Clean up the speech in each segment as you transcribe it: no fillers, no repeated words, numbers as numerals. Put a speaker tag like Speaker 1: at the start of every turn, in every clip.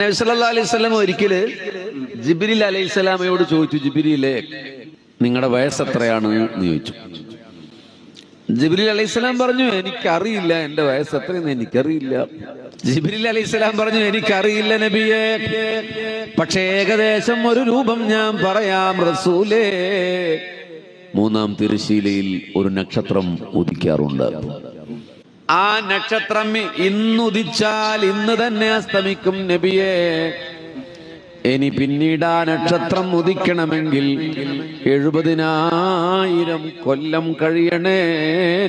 Speaker 1: നബി സല്ലല്ലാഹു അലൈഹി വസല്ലം ഒരിക്കല് ജിബ്രീൽ അലൈഹിസ്സലാമയോട് ചോദിച്ചു, ജിബ്രീലേ, നിങ്ങളുടെ വയസ്സ് എത്രയാണ് എന്ന് ചോദിച്ചു. ജിബ്രീൽ അലൈഹിസ്സലാം പറഞ്ഞു, എനിക്കറിയില്ല, എന്റെ വയസ്സ് എത്രയെന്ന് എനിക്കറിയില്ല. ജിബ്രീൽ അലൈഹിസ്സലാം പറഞ്ഞു, എനിക്കറിയില്ല നബിയേ, പക്ഷേ ഏകദേശം ഒരു രൂപം ഞാൻ പറയാം റസൂലേ. മൂന്നാം തിരശ്ശീലയിൽ ഒരു നക്ഷത്രം ഉദിക്കാറുണ്ട്. ആ നക്ഷത്രം ഇന്നുദിച്ചാൽ ഇന്ന് തന്നെ അസ്തമിക്കും നബിയേ. ഇനി പിന്നീട് ആ നക്ഷത്രം ഉദിക്കണമെങ്കിൽ 70,000 കൊല്ലം കഴിയണേ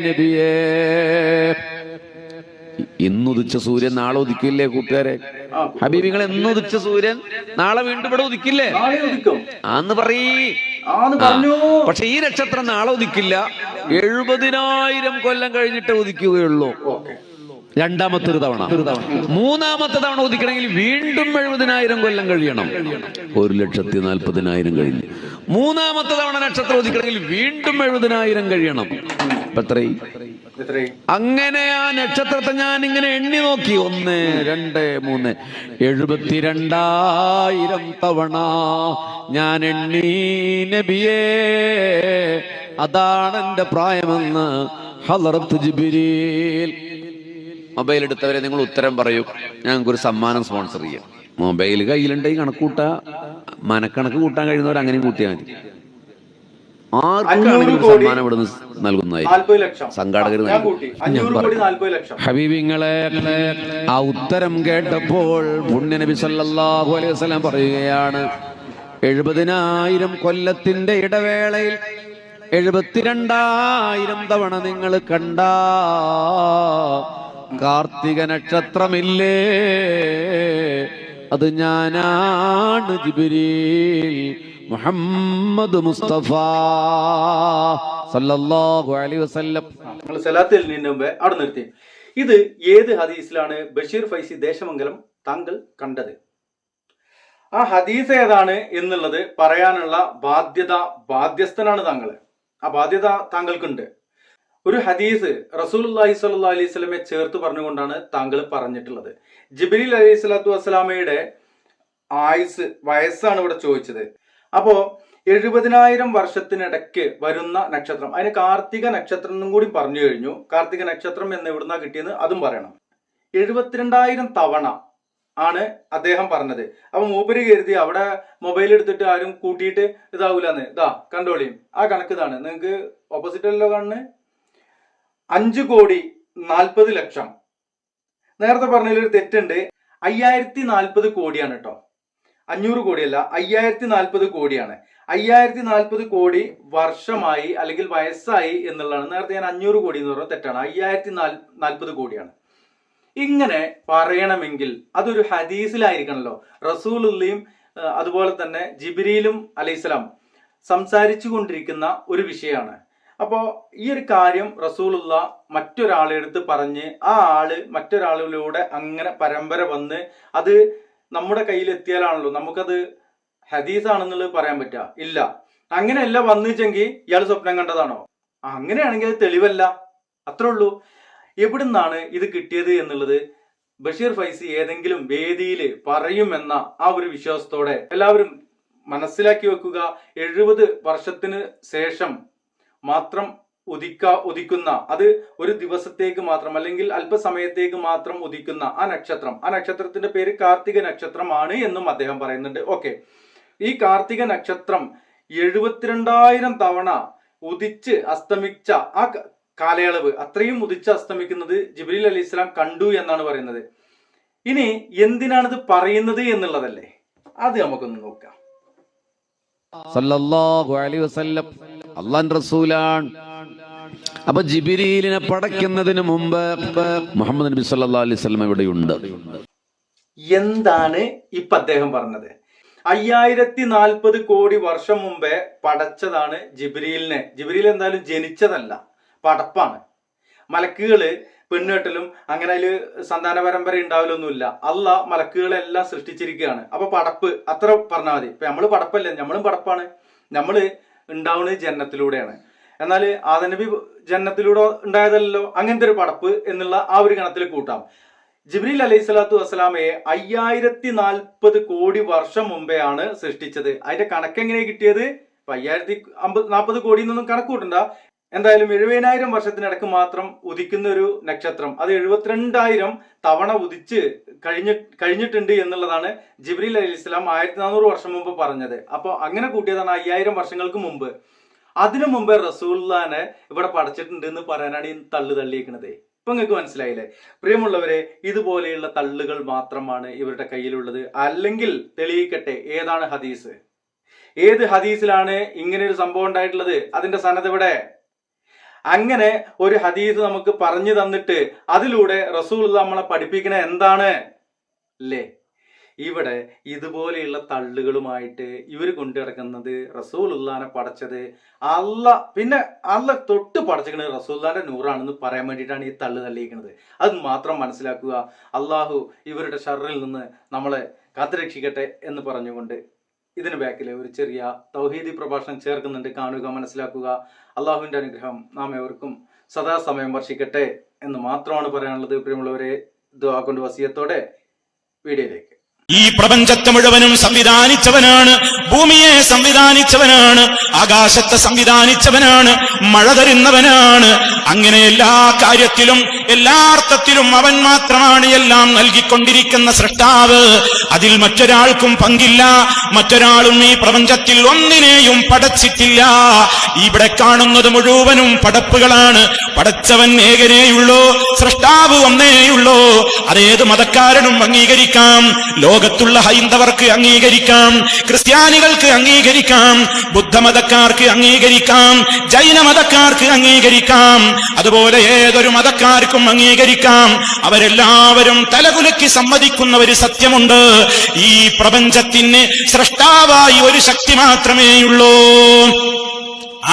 Speaker 1: നബിയേ. ഇന്നുദിച്ച സൂര്യൻ നാളെ ഉദിക്കില്ലേ കൂട്ടുകാരെ? ഹബീബിങ്ങൾ, എന്നുദിച്ച സൂര്യൻ നാളെ വീണ്ടും ഇവിടെ ഉദിക്കില്ലേ? ആന്ന് പറയ്. പക്ഷെ ഈ നക്ഷത്രം നാളെ ഉദിക്കില്ല, 70,000 കൊല്ലം കഴിഞ്ഞിട്ട് ഉദിക്കുകയുള്ളൂ. രണ്ടാമത്തെ ഒരു തവണ. മൂന്നാമത്തെ തവണ ഉദിക്കണമെങ്കിൽ വീണ്ടും 70,000 കൊല്ലം കഴിയണം. 1,40,000 കഴിഞ്ഞു. മൂന്നാമത്തെ തവണ നക്ഷത്രം ഉദിക്കണമെങ്കിൽ വീണ്ടും 70,000 കഴിയണം. എത്രയും അങ്ങനെ ആ നക്ഷത്രത്തെ ഞാൻ ഇങ്ങനെ എണ്ണി നോക്കി. 1, 2, 3, 72,000 തവണ ഞാൻ എണ്ണി നബിയേ. അതാണ് എന്റെ പ്രായമെന്ന് ഹളറത്ത് ജിബ്രീൽ. മൊബൈൽ എടുത്തവരെ നിങ്ങൾ ഉത്തരം പറയൂ, ഞങ്ങൾക്കൊരു സമ്മാനം സ്പോൺസർ ചെയ്യാം. മൊബൈൽ കയ്യിലുണ്ടെങ്കിൽ കണക്കൂട്ടാ, മനക്കണക്ക് കൂട്ടാൻ കഴിയുന്നവർ അങ്ങനെയും കൂട്ടിയാൽ മതി. ആർക്കാണെങ്കിലും സമ്മാനം ഇവിടുന്ന് നൽകുന്നതായിരിക്കും. സംഘാടകർ ഹബീബിങ്ങളെ, ആ ഉത്തരം കേട്ടപ്പോൾ പുണ്യ നബി സല്ലല്ലാഹു അലൈഹി വസല്ലം പറയുകയാണ്, 70,000 കൊല്ലത്തിന്റെ ഇടവേളയിൽ 72,000 തവണ നിങ്ങൾ കണ്ട കാർത്തിക നക്ഷത്രമില്ലേ, അത് ഞാനാണ് ജിബ്രീൽ മുഹമ്മദ് മുസ്തഫ സല്ലല്ലാഹു അലൈഹി വസല്ലം.
Speaker 2: സലാത്തിൽ മുമ്പേ അവിടെ നിർത്തി. ഇത് ഏത് ഹദീസിലാണ് ബഷീർ ഫൈസി ദേശമംഗലം താങ്കൾ കണ്ടത്? ആ ഹദീസ് ഏതാണ് എന്നുള്ളത് പറയാനുള്ള ബാധ്യസ്ഥനാണ് താങ്കൾ. ആ ബാധ്യത താങ്കൾക്കുണ്ട്. ഒരു ഹദീസ് റസൂലുള്ളാഹി സ്വല്ലല്ലാഹു അലൈഹി വസല്ലമയെ ചേർത്ത് പറഞ്ഞുകൊണ്ടാണ് താങ്കൾ പറഞ്ഞിട്ടുള്ളത്. ജിബ്രീൽ അലൈഹി സ്വലാത്തു വസ്സലാമയുടെ വയസ്സാണ് ഇവിടെ ചോദിച്ചത്. അപ്പോ 70,000 വർഷത്തിനിടയ്ക്ക് വരുന്ന നക്ഷത്രം, അതിന് കാർത്തിക നക്ഷത്രം എന്നും കൂടി പറഞ്ഞു കഴിഞ്ഞു. കാർത്തിക നക്ഷത്രം എന്ന് എവിടുന്നാ കിട്ടിയെന്ന് അതും പറയണം. 72,000 തവണ ആണ് അദ്ദേഹം പറഞ്ഞത്. അപ്പൊ മൂപ്പര് കരുതി അവിടെ മൊബൈൽ എടുത്തിട്ട് ആരും കൂട്ടിയിട്ട് ഇതാവൂലെന്ന്. ഇതാ കണ്ടോളിയും, ആ കണക്ക് ഇതാണ്. നിങ്ങൾക്ക് ഓപ്പോസിറ്റല്ലോ കാണുന്നത്. 5,40,00,000. നേരത്തെ പറഞ്ഞതിലൊരു തെറ്റുണ്ട്. 5,040 കോടിയാണ് കേട്ടോ. 500 കോടിയല്ല, 5,040 കോടിയാണ്. 5,040 കോടി വർഷമായി അല്ലെങ്കിൽ വയസ്സായി എന്നുള്ളതാണ്. നേരത്തെ ഞാൻ 500 കോടി എന്ന് പറഞ്ഞാൽ തെറ്റാണ്. 5,040 കോടിയാണ്. ഇങ്ങനെ പറയണമെങ്കിൽ അതൊരു ഹദീസിലായിരിക്കണല്ലോ. റസൂലുള്ളയും അതുപോലെ തന്നെ ജിബ്രീലും അലൈഹിസ്സലാം സംസാരിച്ചു കൊണ്ടിരിക്കുന്ന ഒരു വിഷയമാണ്. അപ്പോൾ ഈ ഒരു കാര്യം റസൂലുള്ള മറ്റൊരാളെ എടുത്ത് പറഞ്ഞ് ആ ആള് മറ്റൊരാളിലൂടെ അങ്ങനെ പരമ്പര വന്ന് അത് നമ്മുടെ കയ്യിൽ എത്തിയാലാണല്ലോ നമുക്കത് ഹദീസാണെന്നുള്ളത് പറയാൻ പറ്റുക. ഇല്ല, അങ്ങനെയല്ല വന്നിച്ചെങ്കിൽ ഇയാൾ സ്വപ്നം കണ്ടതാണോ? അങ്ങനെയാണെങ്കിൽ അത് തെളിവല്ല. അത്രേ ഉള്ളൂ. എവിടുന്നാണ് ഇത് കിട്ടിയത് എന്നുള്ളത് ബഷീർ ഫൈസി ഏതെങ്കിലും വേദിയിൽ പറയുമെന്ന ആ ഒരു വിശ്വാസത്തോടെ എല്ലാവരും മനസ്സിലാക്കി വെക്കുക. 70 വർഷത്തിന് ശേഷം മാത്രം ഉദിക്കുന്ന, അത് ഒരു ദിവസത്തേക്ക് മാത്രം അല്ലെങ്കിൽ അല്പസമയത്തേക്ക് മാത്രം ഉദിക്കുന്ന ആ നക്ഷത്രത്തിന്റെ പേര് കാർത്തിക നക്ഷത്രമാണ് എന്നും അദ്ദേഹം പറയുന്നുണ്ട്. ഓക്കെ, ഈ കാർത്തിക നക്ഷത്രം 72,000 തവണ ഉദിച്ച് അസ്തമിച്ച ആ കാലയളവ്, അത്രയും ഉദിച്ച് അസ്തമിക്കുന്നത് ജിബ്രീൽ അലൈഹി സ്വലാം കണ്ടു എന്നാണ് പറയുന്നത്. ഇനി എന്തിനാണിത് പറയുന്നത് എന്നുള്ളതല്ലേ, അത് നമുക്കൊന്ന് നോക്കാം.
Speaker 1: സല്ലല്ലാഹു അലൈഹി വസല്ലം അല്ലാഹുവിന്റെ റസൂലാണ്. അപ്പൊ ജിബ്രീലിനെ പടയ്ക്കുന്നതിന് മുമ്പ് മുഹമ്മദ് നബി സല്ലല്ലാഹു അലൈഹി വസല്ലം ഇവിടെയുണ്ട്.
Speaker 2: എന്താണ് ഇപ്പൊ അദ്ദേഹം പറഞ്ഞത്? 5,040 കോടി വർഷം മുമ്പേ പടച്ചതാണ് ജിബ്രീലിനെ. ജിബ്രീൽ എന്തായാലും ജനിച്ചതല്ല, പടപ്പാണ്. മലക്കുകള് പെണ്ണുകെട്ടലും അങ്ങനെ അതില് സന്താന പരമ്പര ഉണ്ടാവലൊന്നുമില്ല. അള്ളാഹ് മലക്കുകളെല്ലാം സൃഷ്ടിച്ചിരിക്കുകയാണ്. അപ്പൊ പടപ്പ് അത്ര പറഞ്ഞാൽ മതി. ഇപ്പൊ നമ്മള് പടപ്പല്ലേ, നമ്മളും പടപ്പാണ്. നമ്മള് ഉണ്ടാവുന്നത് ജന്നത്തിലൂടെയാണ്. എന്നാൽ ആദം നബി ജന്നത്തിലൂടെ ഉണ്ടായതല്ലോ. അങ്ങനത്തെ ഒരു പടപ്പ് എന്നുള്ള ആ ഒരു ഗണത്തിൽ കൂട്ടാം. ജിബ്രീൽ അലൈഹി സ്വലാത്തു വസ്സലാമയെ 5040 കോടി വർഷം മുമ്പേ ആണ് സൃഷ്ടിച്ചത്. അതിന്റെ കണക്ക് എങ്ങനെ കിട്ടിയത്? 5040 കോടി എന്നൊന്നും കണക്ക് കൂട്ടണ്ട. എന്തായാലും 70,000 വർഷത്തിനിടക്ക് മാത്രം ഉദിക്കുന്ന ഒരു നക്ഷത്രം, അത് 72,000 തവണ ഉദിച്ച് കഴിഞ്ഞിട്ടുണ്ട് എന്നുള്ളതാണ് ജിബ്രീൽ അലൈഹി സ്വലാം 1400 വർഷം മുമ്പ് പറഞ്ഞത്. അപ്പൊ അങ്ങനെ കൂട്ടിയതാണ് 5000 വർഷങ്ങൾക്ക് മുമ്പ്. അതിനു മുമ്പേ റസൂലുള്ളാഹിനെ ഇവിടെ പടച്ചിട്ടുണ്ട് എന്ന് പറയാനാണ് ഈ തള്ളിയിരിക്കുന്നത്. ഇപ്പൊ നിങ്ങൾക്ക് മനസ്സിലായില്ലേ? പ്രിയമുള്ളവരെ, ഇതുപോലെയുള്ള തള്ളുകൾ മാത്രമാണ് ഇവരുടെ കയ്യിലുള്ളത്. അല്ലെങ്കിൽ തെളിയിക്കട്ടെ, ഏതാണ് ഹദീസ്? ഏത് ഹദീസിലാണ് ഇങ്ങനെ ഒരു സംഭവം ഉണ്ടായിട്ടുള്ളത്? അതിന്റെ സനദ് ഇവിടെ. അങ്ങനെ ഒരു ഹദീസ് നമുക്ക് പറഞ്ഞു തന്നിട്ട് അതിലൂടെ റസൂലുള്ളാഹി നമ്മളെ പഠിപ്പിക്കണ എന്താണ് അല്ലേ? ഇവിടെ ഇതുപോലെയുള്ള തള്ളുകളുമായിട്ട് ഇവർ കൊണ്ടു കിടക്കുന്നത് റസൂലുള്ളാഹിനെ പടച്ചത് പിന്നെ അല്ല തൊട്ട് പടച്ചിരിക്കുന്നത് റസൂലുള്ളാഹിന്റെ നൂറാണെന്ന് പറയാൻ വേണ്ടിയിട്ടാണ് ഈ തള്ളിയിരിക്കുന്നത്. അത് മാത്രം മനസ്സിലാക്കുക. അള്ളാഹു ഇവരുടെ ഷർറിൽ നിന്ന് നമ്മളെ കാത്തുരക്ഷിക്കട്ടെ എന്ന് പറഞ്ഞുകൊണ്ട് ഇതിന് ബാക്കിൽ ഒരു ചെറിയ തൗഹീദി പ്രഭാഷണം ചേർക്കുന്നുണ്ട്. കാണുക, മനസ്സിലാക്കുക. അള്ളാഹുവിന്റെ അനുഗ്രഹം നാം ഏവർക്കും സദാസമയം വർഷിക്കട്ടെ എന്ന് മാത്രമാണ് പറയാനുള്ളത്. പ്രിയമുള്ളവരെ, ദുആ കൊണ്ട് വസിയത്തോടെ വീഡിയോയിലേക്ക്.
Speaker 3: ഈ പ്രപഞ്ചത്തെ മുഴുവനും സംവിധാനിച്ചവനാണ്, ഭൂമിയെ സംവിധാനിച്ചവനാണ്, ആകാശത്തെ സംവിധാനിച്ചവനാണ്, മഴ തരുന്നവനാണ്. അങ്ങനെ എല്ലാ കാര്യത്തിലും എല്ലാ അർത്ഥത്തിലും അവൻ മാത്രമാണ് എല്ലാം നൽകിക്കൊണ്ടിരിക്കുന്ന സൃഷ്ടാവ്. അതിൽ മറ്റൊരാൾക്കും പങ്കില്ല. മറ്റൊരാളും ഈ പ്രപഞ്ചത്തിൽ ഒന്നിനെയും പടച്ചിട്ടില്ല. ഇവിടെ കാണുന്നത് മുഴുവനും പടപ്പുകളാണ്. പടച്ചവൻ ഏകനേയുള്ളൂ, സൃഷ്ടാവ് ഒന്നേയുള്ളൂ. അതേത് മതക്കാരനും അംഗീകരിക്കാം. ലോകത്തുള്ള ഹൈന്ദവർക്ക് അംഗീകരിക്കാം, ക്രിസ്ത്യാനികൾക്ക് അംഗീകരിക്കാം, ബുദ്ധമതക്കാർക്ക് അംഗീകരിക്കാം, ജൈനമതക്കാർക്ക് അംഗീകരിക്കാം, അതുപോലെ ഏതൊരു മതക്കാർക്കും അംഗീകരിക്കാം. അവരെല്ലാവരും തലകുലുക്കി സമ്മതിക്കുന്ന ഒരു സത്യമുണ്ട്. ഈ പ്രപഞ്ചത്തിന് സൃഷ്ടാവായി ഒരു ശക്തി മാത്രമേയുള്ളൂ.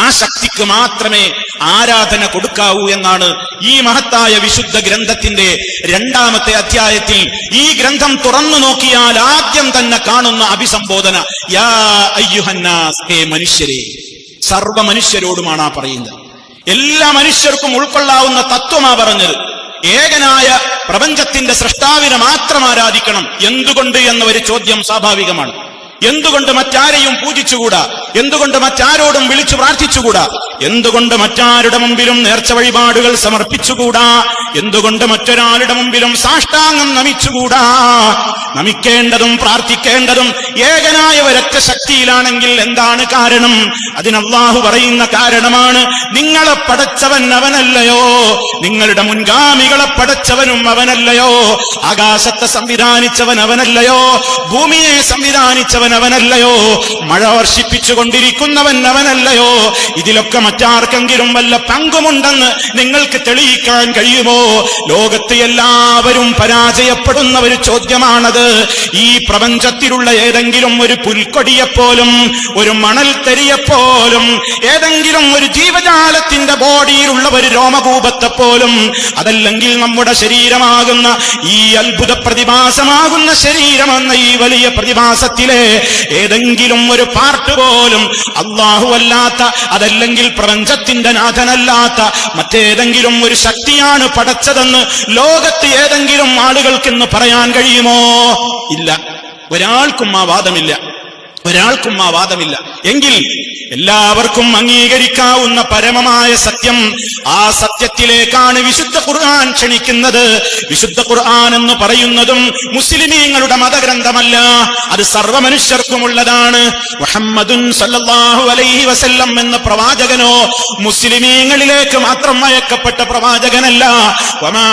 Speaker 3: ആ ശക്തിക്ക് മാത്രമേ ആരാധന കൊടുക്കാവൂ എന്നാണ് ഈ മഹത്തായ വിശുദ്ധ ഗ്രന്ഥത്തിന്റെ 2ാമത്തെ അധ്യായത്തിൽ. ഈ ഗ്രന്ഥം തുറന്നു നോക്കിയാൽ ആദ്യം തന്നെ കാണുന്ന അഭിസംബോധന യാ അയ്യുഹന്നാസ്, ഹേ മനുഷ്യരെ. സർവ മനുഷ്യരോടുമാണ് ആ പറയുന്നത്. എല്ലാ മനുഷ്യർക്കും ഉൾക്കൊള്ളാവുന്ന തത്വമാ പറഞ്ഞത്. ഏകനായ പ്രപഞ്ചത്തിന്റെ സൃഷ്ടാവിനെ മാത്രം ആരാധിക്കണം. എന്തുകൊണ്ട് എന്ന ഒരു ചോദ്യം സ്വാഭാവികമാണ്. എന്തുകൊണ്ട് മറ്റാരെയും പൂജിച്ചുകൂടാ? എന്തുകൊണ്ട് മറ്റാരോടും വിളിച്ചു പ്രാർത്ഥിച്ചുകൂടാ? എന്തുകൊണ്ട് മറ്റാരുടെ മുമ്പിലും നേർച്ച വഴിപാടുകൾ സമർപ്പിച്ചുകൂടാ? എന്തുകൊണ്ട് മറ്റൊരാളുടെ മുമ്പിലും സാഷ്ടാംഗം നമിച്ചുകൂടാ? നമിക്കേണ്ടതും പ്രാർത്ഥിക്കേണ്ടതും ഏകനായ ഒരൊറ്റ ശക്തിയിലാണെങ്കിൽ എന്താണ് കാരണം? അതിന് അല്ലാഹു പറയുന്ന കാരണമാണ്, നിങ്ങളെ പടച്ചവൻ അവനല്ലയോ? നിങ്ങളുടെ മുൻഗാമികളെ പടച്ചവനും അവനല്ലയോ? ആകാശത്തെ സംവിധാനിച്ചവൻ അവനല്ലയോ? ഭൂമിയെ സംവിധാനിച്ചവൻ അവനല്ലയോ? മഴ വർഷിപ്പിച്ചുകൊണ്ടിരിക്കുന്നവൻ അവനല്ലയോ? ഇതിലൊക്കെ മറ്റാർക്കെങ്കിലും വല്ല പങ്കുമുണ്ടെന്ന് നിങ്ങൾക്ക് തെളിയിക്കാൻ കഴിയുമോ? ലോകത്ത് എല്ലാവരും പരാജയപ്പെടുന്ന ഒരു ചോദ്യമാണത്. ഈ പ്രപഞ്ചത്തിലുള്ള ഏതെങ്കിലും ഒരു പുൽക്കൊടിയെപ്പോലും, ഒരു മണൽത്തരിയെപ്പോലും, ഏതെങ്കിലും ഒരു ജീവജാലത്തിന്റെ ബോഡിയിലുള്ള ഒരു രോമകൂപത്തെപ്പോലും, അതല്ലെങ്കിൽ നമ്മുടെ ശരീരമാകുന്ന ഈ അത്ഭുത പ്രതിഭാസമാകുന്ന ശരീരമെന്ന ഈ വലിയ പ്രതിഭാസത്തിലെ ഏതെങ്കിലും ഒരു പാർട്ട് പോലും അല്ലാഹു അല്ലാത്ത, അതല്ലെങ്കിൽ പ്രപഞ്ചത്തിന്റെ നാഥനല്ലാത്ത മറ്റേതെങ്കിലും ഒരു ശക്തിയാണ് പടച്ചതെന്ന് ലോകത്ത് ഏതെങ്കിലും ആളുകൾക്കെന്ന് പറയാൻ കഴിയുമോ? ഇല്ല. ഒരാൾക്കും ആ വാദമില്ല. എങ്കിൽ എല്ലാവർക്കും അംഗീകരിക്കാവുന്ന പരമമായ സത്യം, ആ സത്യത്തിലേക്കാണ് വിശുദ്ധ ഖുർആൻ ക്ഷണിക്കുന്നത്. വിശുദ്ധ ഖുർആൻ എന്ന് പറയുന്നതും മുസ്ലിമീങ്ങളുടെ മതഗ്രന്ഥമല്ല, അത് സർവ്വമനുഷ്യർക്കുമുള്ളതാണ്. മുഹമ്മദുൻ സല്ലല്ലാഹു അലൈഹി വസല്ലം എന്ന പ്രവാചകനോ മുസ്ലിമീങ്ങളിലേക്ക് മാത്രം അയക്കപ്പെട്ട പ്രവാചകനല്ല. വമാ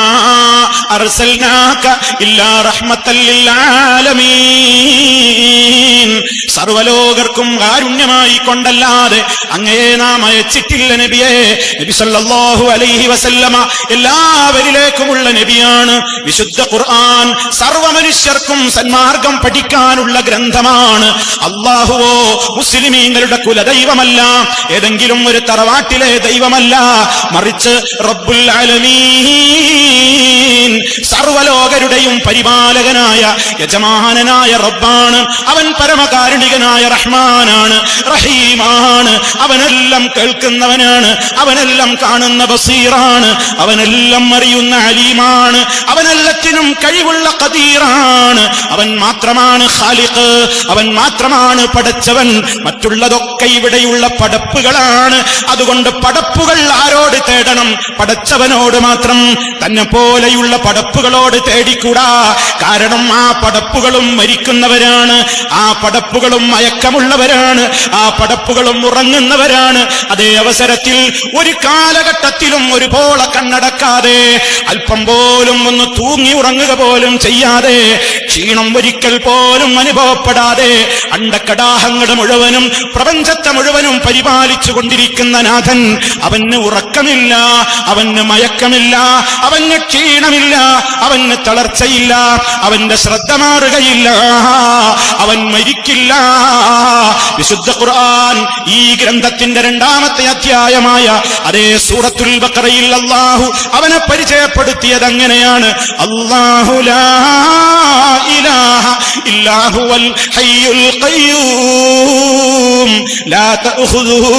Speaker 3: അർസൽനാക ഇല്ലാ റഹ്മത്തൽ ലിൽ ആലമീൻ, സർവലോകർക്കും കാരുണ്യമായി കൊണ്ടല്ലാതെ അങ്ങയെ നാം അയച്ചിട്ടില്ല നബിയെ. നബി സല്ലല്ലാഹു അലൈഹി വസല്ലമ എല്ലാവരിലേക്കുമുള്ള നബിയാണ്. വിശുദ്ധ ഖുർആൻ സർവമനുഷ്യർക്കും സന്മാർഗം പഠിക്കാനുള്ള ഗ്രന്ഥമാണ്. അല്ലാഹുവോ മുസ്ലിമീങ്ങളുടെ കുലദൈവമല്ല, ഏതെങ്കിലും ഒരു തറവാട്ടിലെ ദൈവമല്ല, മറിച്ച് റബ്ബുൽ ആലമീൻ, സർവലോകരുടെയും പരിപാലകനായ യജമാനനായ റബ്ബാണ്. അവൻ പരമകാരുണിക സർവശക്തനായ റഹ്മാനാണ്, റഹീമാണ്. അവനെല്ലാം കേൾക്കുന്നവനാണ്, അവനെല്ലാം കാണുന്ന ബസീറാണ്, അവനെല്ലാം അറിയുന്ന അലീമാണ്, അവനെല്ലാത്തിനും കഴിവുള്ള ഖദീറാണ്. അവൻ മാത്രമാണ് ഖാലിഖ്, അവൻ മാത്രമാണ് പടച്ചവൻ. മറ്റുള്ളതൊക്കെ ഇവിടെയുള്ള പടപ്പുകളാണ്. അതുകൊണ്ട് പടപ്പുകൾ ആരോട് തേടണം? പടച്ചവനോട് മാത്രം. തന്നെ പോലെയുള്ള പടപ്പുകളോട് തേടിക്കൂടാ. കാരണം ആ പടപ്പുകളും മരിക്കുന്നവരാണ്, ആ പടപ്പുകളും മയക്കമുള്ളവരാണ്, ആ പടപ്പുകളും ഉറങ്ങുന്നവരാണ്. അതേ അവസരത്തിൽ ഒരു കാലഘട്ടത്തിലും ഒരുപോലെ കണ്ണടക്കാതെ, അല്പം പോലും ഒന്ന് തൂങ്ങി ഉറങ്ങുക പോലും ചെയ്യാതെ, ക്ഷീണം ഒരിക്കൽ പോലും അനുഭവപ്പെടാതെ അണ്ടക്കടാഹങ്ങളുടെ മുഴുവനും പ്രപഞ്ചത്തെ മുഴുവനും പരിപാലിച്ചു കൊണ്ടിരിക്കുന്ന നാഥൻ, അവന് ഉറക്കമില്ല, അവന് മയക്കമില്ല, അവന് ക്ഷീണമില്ല, അവന് തളർച്ചയില്ല, അവന്റെ ശ്രദ്ധ മാറുകയില്ല, അവൻ മരിക്കില്ല. വിശുദ്ധ ഖുർആൻ ഈ ഗ്രന്ഥത്തിന്റെ 2-ാമത്തെ അധ്യായമായ അതേ സൂറത്തുൽ ബഖറയിൽ അല്ലാഹു അവനെ പരിചയപ്പെടുത്തിയത് അങ്ങനെയാണ്. അല്ലാഹു ലാ ഇലാഹ ഇല്ലാ ഹുവൽ ഹയ്യുൽ ഖയ്യൂം ലാ തഅഖുദുഹു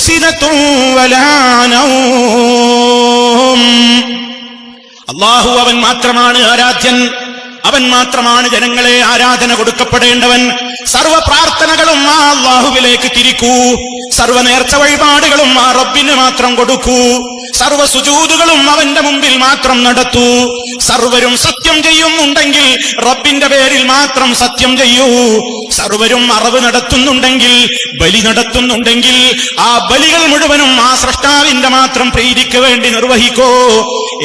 Speaker 3: സിനത്തുൻ വലാ നൗം. അല്ലാഹു അവൻ മാത്രമാണ് ആരാധ്യൻ, അവൻ മാത്രമാണ് ജനങ്ങളെ ആരാധന കൊടുക്കപ്പെടേണ്ടവൻ. സർവ പ്രാർത്ഥനകളും ആ അല്ലാഹുവിലേക്ക് തിരിക്കൂ, സർവ നേർച്ച വഴിപാടുകളും ആ റബ്ബിന് മാത്രം കൊടുക്കൂ, സർവ സുജൂദുകളും അവന്റെ മുമ്പിൽ മാത്രം നടത്തൂ. സർവരും സത്യം ചെയ്യുന്നുണ്ടെങ്കിൽ റബ്ബിന്റെ പേരിൽ മാത്രം സത്യം ചെയ്യൂ. സർവരും അറവ് നടത്തുന്നുണ്ടെങ്കിൽ, ബലി നടത്തുന്നുണ്ടെങ്കിൽ ആ ബലികൾ മുഴുവനും ആ സൃഷ്ടാവിന്റെ മാത്രം പ്രീതിക്ക് വേണ്ടി നിർവഹിക്കൂ.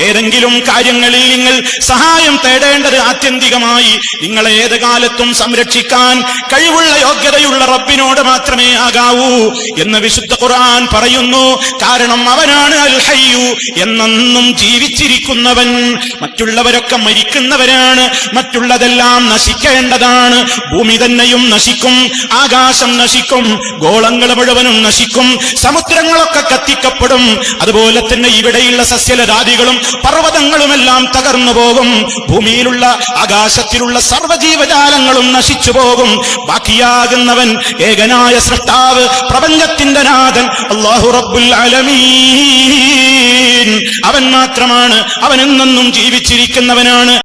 Speaker 3: ഏതെങ്കിലും കാര്യങ്ങളിൽ നിങ്ങൾ സഹായം തേടേണ്ടത് ആത്യന്തികമായി നിങ്ങളെ ഏത് കാലത്തും സംരക്ഷിക്കാൻ കഴിവുള്ള യോഗ്യതയുള്ള റബ്ബിനോട് മാത്രമേ ആകാവൂ എന്ന് വിശുദ്ധ ഖുർആൻ പറയുന്നു. കാരണം അവനാണ് അൽ ഹയ്യു, എന്നെന്നും ജീവിച്ചിരിക്കുന്നവൻ. മറ്റുള്ളവരൊക്കെ മരിക്കുന്നവരാണ്, മറ്റുള്ളതെല്ലാം നശിക്കേണ്ടതാണ്. ഭൂമി തന്നെയും നശിക്കും, ആകാശം നശിക്കും, ഗോളങ്ങൾ മുഴുവനും നശിക്കും, സമുദ്രങ്ങളൊക്കെ കത്തിക്കപ്പെടും. അതുപോലെ തന്നെ ഇവിടെയുള്ള സസ്യലതാദികളും പർവ്വതങ്ങളുമെല്ലാം തകർന്നു പോകും. ഭൂമിയിലുള്ള ആകാശത്തിലുള്ള സർവ്വജീവജാലങ്ങളും നശിച്ചു പോകും. ബാക്കിയാകുന്നവൻ ഏകനായ സൃഷ്ടാവ്, പ്രപഞ്ചത്തിന്റെ നാഥൻ അല്ലാഹു റബ്ബുൽ ആലമീൻ. അവൻ മാത്രമാണ്, അവൻ എന്നെന്നും ജീവിച്ചിരിക്കുന്നവനാണ്.